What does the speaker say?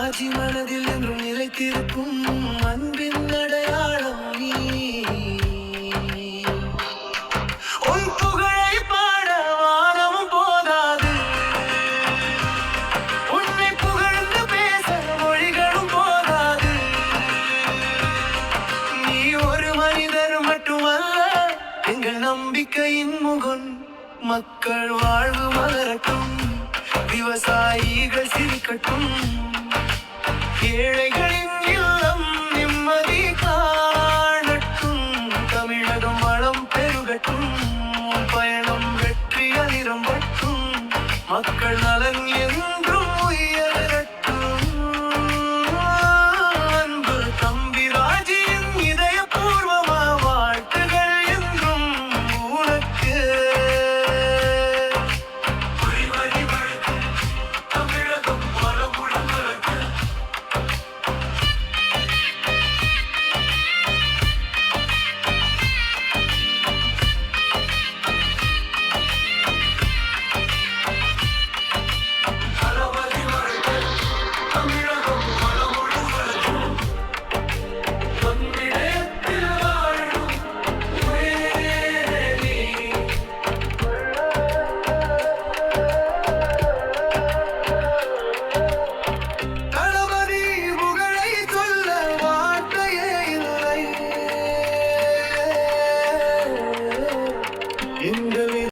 ராஜி மனதில் என்றும் நிலைத்திருக்கும் அன்பின் அடையாளம் நீ. உன் புகழை பாட வானமும் போதாது, உன்னை புகழ்ந்து பேச மொழிகளும் போதாது. நீ ஒரு மனிதர் மட்டுமல்ல, எங்கள் நம்பிக்கையின் முகன். மக்கள் வாழ்வு மலரட்டும், விவசாயிகள் சிரிக்கட்டும், ஏழைகள்